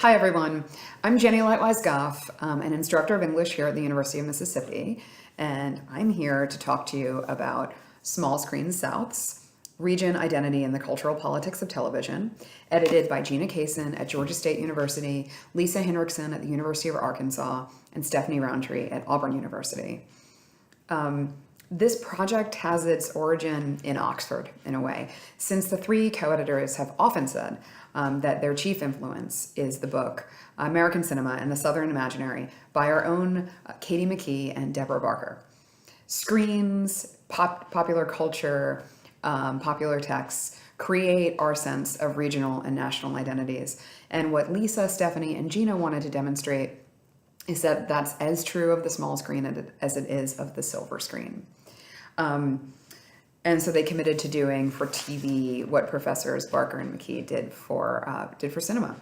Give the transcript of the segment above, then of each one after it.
Hi everyone, I'm Jennie Lightweis-Goff, an instructor of English here at the University of Mississippi, and I'm here to talk to you about Small Screen Souths, Region, Identity, and the Cultural Politics of Television, edited by Gina Kaysen at Georgia State University, Lisa Hinrichsen at the University of Arkansas, and Stephanie Roundtree at Auburn University. This project has its origin in Oxford, in a way, since the three co-editors have often said that their chief influence is the book American Cinema and the Southern Imaginary by our own Katie McKee and Deborah Barker. Screens, popular culture, popular texts create our sense of regional and national identities. And what Lisa, Stephanie, and Gina wanted to demonstrate is that that's as true of the small screen as it is of the silver screen. And so they committed to doing for TV what professors Barker and McKee did for cinema.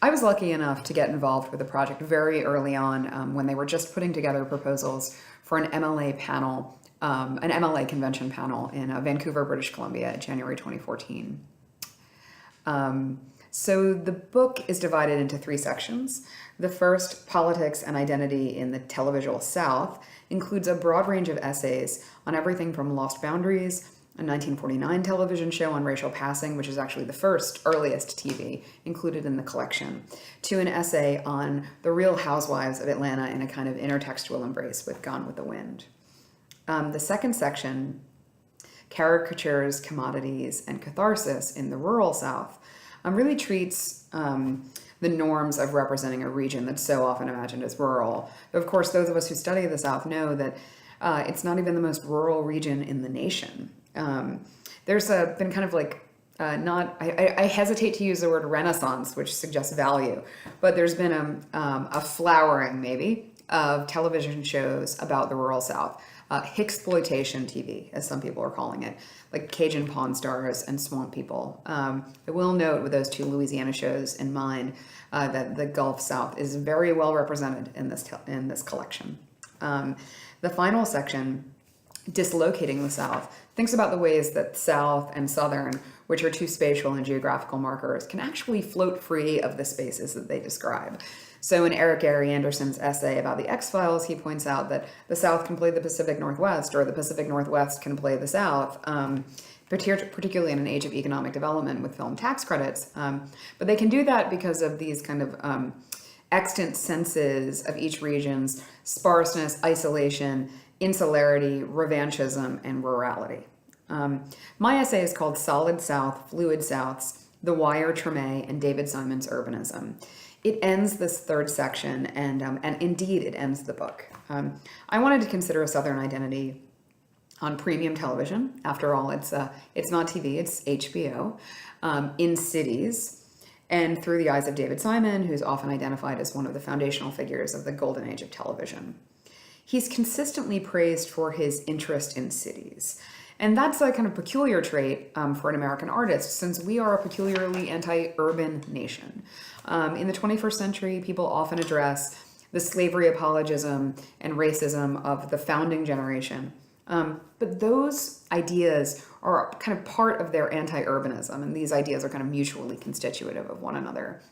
I was lucky enough to get involved with the project very early on when they were just putting together proposals for an MLA panel, an MLA convention panel in Vancouver, British Columbia in January 2014. So the book is divided into three sections. The first, Politics and Identity in the Televisual South, includes a broad range of essays on everything from Lost Boundaries, a 1949 television show on racial passing, which is actually the earliest TV included in the collection, to an essay on the Real Housewives of Atlanta in a kind of intertextual embrace with Gone with the Wind. The second section, Caricatures, Commodities, and Catharsis in the Rural South, really treats the norms of representing a region that's so often imagined as rural. But of course, those of us who study the South know that it's not even the most rural region in the nation. There's been kind of like, I hesitate to use the word renaissance, which suggests value, but there's been a flowering, maybe, of television shows about the rural South. Hicksploitation TV, as some people are calling it, like Cajun Pawn Stars and Swamp People. I will note with those two Louisiana shows in mind that the Gulf South is very well represented in this collection. The final section, Dislocating the South, thinks about the ways that South and Southern, which are two spatial and geographical markers, can actually float free of the spaces that they describe. So in Eric Gary Anderson's essay about the X-Files, he points out that the South can play the Pacific Northwest, or the Pacific Northwest can play the South, particularly in an age of economic development with film tax credits. But they can do that because of these kind of extant senses of each region's sparseness, isolation, insularity, revanchism, and rurality. My essay is called Solid South, Fluid Souths, The Wire, Tremé, and David Simon's Urbanism. It ends this third section, and indeed it ends the book. I wanted to consider a Southern identity on premium television. After all, it's not TV, it's HBO, in cities, and through the eyes of David Simon, who's often identified as one of the foundational figures of the golden age of television. He's consistently praised for his interest in cities. And that's a kind of peculiar trait for an American artist, since we are a peculiarly anti-urban nation. In the 21st century, people often address the slavery apologism and racism of the founding generation. But those ideas are kind of part of their anti-urbanism, and these ideas are kind of mutually constitutive of one another.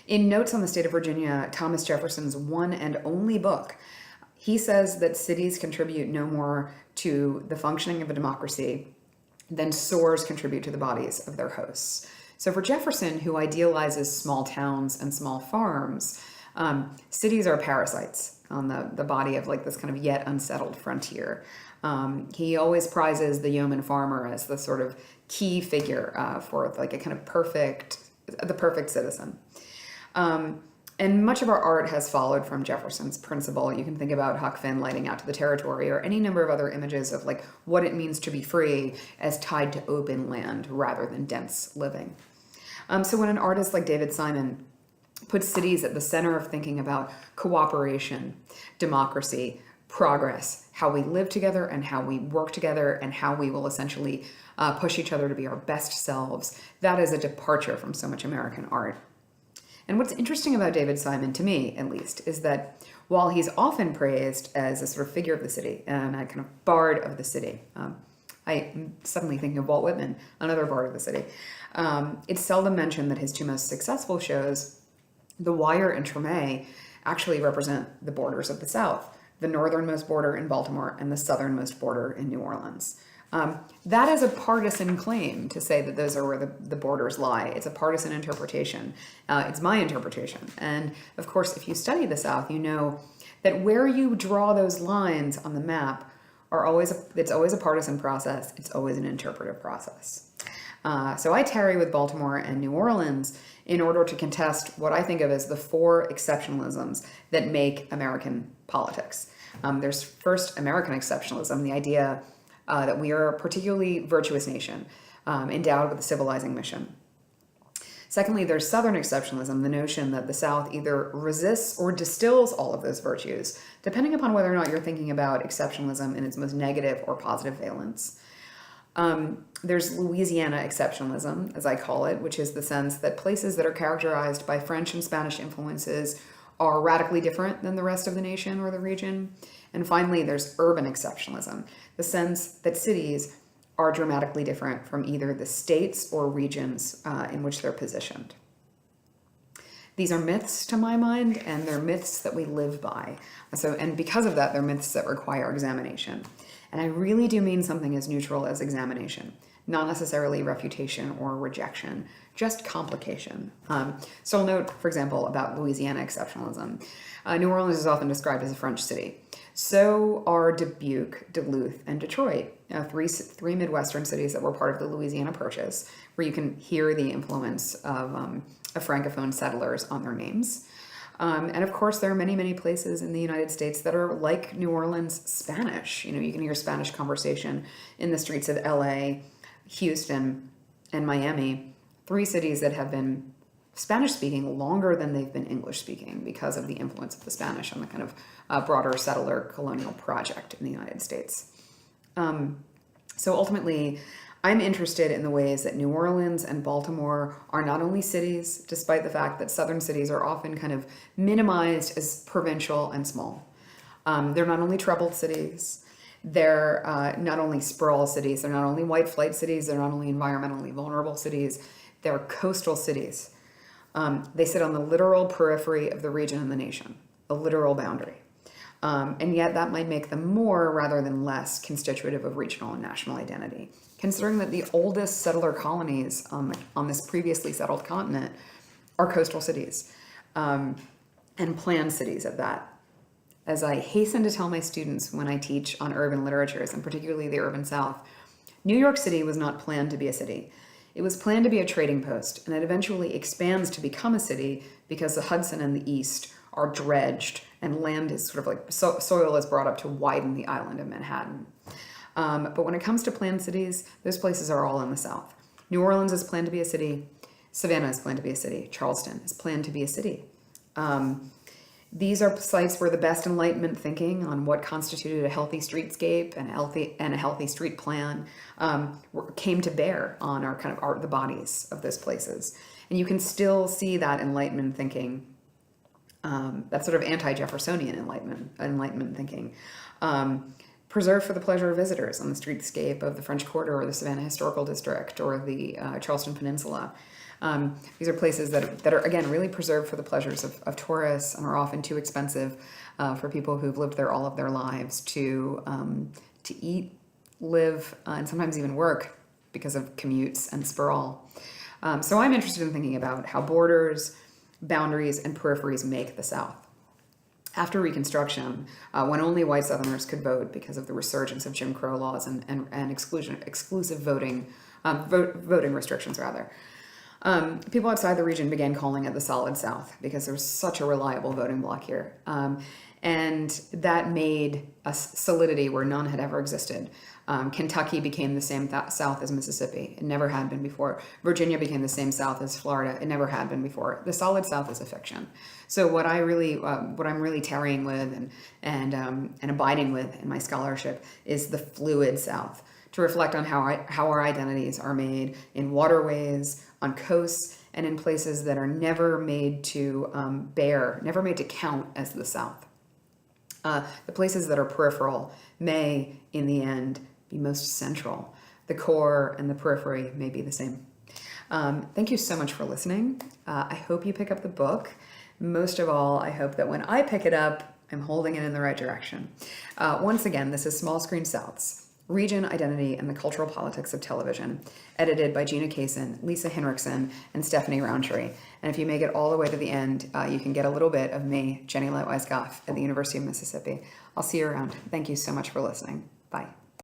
In Notes on the State of Virginia, Thomas Jefferson's one and only book, he says that cities contribute no more to the functioning of a democracy than sores contribute to the bodies of their hosts. So for Jefferson, who idealizes small towns and small farms, cities are parasites on the body of like this kind of yet unsettled frontier. He always prizes the yeoman farmer as the sort of key figure for like a kind of the perfect citizen. And much of our art has followed from Jefferson's principle. You can think about Huck Finn lighting out to the territory, or any number of other images of like what it means to be free as tied to open land rather than dense living. So when an artist like David Simon puts cities at the center of thinking about cooperation, democracy, progress, how we live together and how we work together and how we will essentially push each other to be our best selves, that is a departure from so much American art. And what's interesting about David Simon, to me at least, is that while he's often praised as a sort of figure of the city and a kind of bard of the city, I'm suddenly thinking of Walt Whitman, another bard of the city, it's seldom mentioned that his two most successful shows The Wire and Tremé actually represent the borders of the South, the northernmost border in Baltimore and the southernmost border in New Orleans. That is a partisan claim to say that those are where the borders lie. It's a partisan interpretation. It's my interpretation. And of course, if you study the South, you know that where you draw those lines on the map it's always a partisan process. It's always an interpretive process. So I tarry with Baltimore and New Orleans in order to contest what I think of as the four exceptionalisms that make American politics. There's first American exceptionalism, the idea that we are a particularly virtuous nation, endowed with a civilizing mission. Secondly, there's Southern exceptionalism, the notion that the South either resists or distills all of those virtues, depending upon whether or not you're thinking about exceptionalism in its most negative or positive valence. There's Louisiana exceptionalism, as I call it, which is the sense that places that are characterized by French and Spanish influences are radically different than the rest of the nation or the region. And finally, there's urban exceptionalism, the sense that cities are dramatically different from either the states or regions in which they're positioned. These are myths to my mind, and they're myths that we live by. And because of that, they're myths that require examination. And I really do mean something as neutral as examination, not necessarily refutation or rejection, just complication. So I'll note, for example, about Louisiana exceptionalism. New Orleans is often described as a French city. So are Dubuque, Duluth, and Detroit, three Midwestern cities that were part of the Louisiana Purchase, where you can hear the influence of Francophone settlers on their names. And of course, there are many, many places in the United States that are like New Orleans Spanish. You can hear Spanish conversation in the streets of LA, Houston, and Miami, three cities that have been Spanish-speaking longer than they've been English-speaking because of the influence of the Spanish on the kind of broader settler colonial project in the United States. So ultimately, I'm interested in the ways that New Orleans and Baltimore are not only cities, despite the fact that southern cities are often kind of minimized as provincial and small. They're not only troubled cities, they're not only sprawl cities, they're not only white flight cities, they're not only environmentally vulnerable cities, they're coastal cities. They sit on the literal periphery of the region and the nation, a literal boundary. And yet that might make them more rather than less constitutive of regional and national identity, considering that the oldest settler colonies on this previously settled continent are coastal cities, and planned cities at that. As I hasten to tell my students when I teach on urban literatures, and particularly the urban South, New York City was not planned to be a city. It was planned to be a trading post, and it eventually expands to become a city because the Hudson and the East are dredged, and land is sort of like soil is brought up to widen the island of Manhattan. But when it comes to planned cities, those places are all in the South. New Orleans is planned to be a city. Savannah is planned to be a city. Charleston is planned to be a city. These are sites where the best Enlightenment thinking on what constituted a healthy streetscape and a healthy street plan came to bear on the bodies of those places. And you can still see that Enlightenment thinking, that sort of anti-Jeffersonian Enlightenment thinking, preserved for the pleasure of visitors on the streetscape of the French Quarter or the Savannah Historical District or the Charleston Peninsula. These are places that are, again, really preserved for the pleasures of tourists and are often too expensive for people who've lived there all of their lives to eat, live, and sometimes even work because of commutes and sprawl. So I'm interested in thinking about how borders, boundaries, and peripheries make the South. After Reconstruction, when only white Southerners could vote because of the resurgence of Jim Crow laws and exclusive voting restrictions, rather, people outside the region began calling it the Solid South because there was such a reliable voting bloc here. And that made a solidity where none had ever existed. Kentucky became the same South as Mississippi. It never had been before. Virginia became the same South as Florida. It never had been before. The Solid South is a fiction. So what I'm really tarrying with and abiding with in my scholarship is the fluid South, to reflect on how our identities are made in waterways, on coasts, and in places that are never made to never made to count as the South. The places that are peripheral may, in the end, be most central. The core and the periphery may be the same. Thank you so much for listening. I hope you pick up the book. Most of all, I hope that when I pick it up, I'm holding it in the right direction. Once again, this is Small Screen Souths, Region, Identity, and the Cultural Politics of Television, edited by Gina Kaysen, Lisa Henriksen, and Stephanie Roundtree. And if you make it all the way to the end, you can get a little bit of me, Jennie Lightweis-Goff, at the University of Mississippi. I'll see you around. Thank you so much for listening. Bye.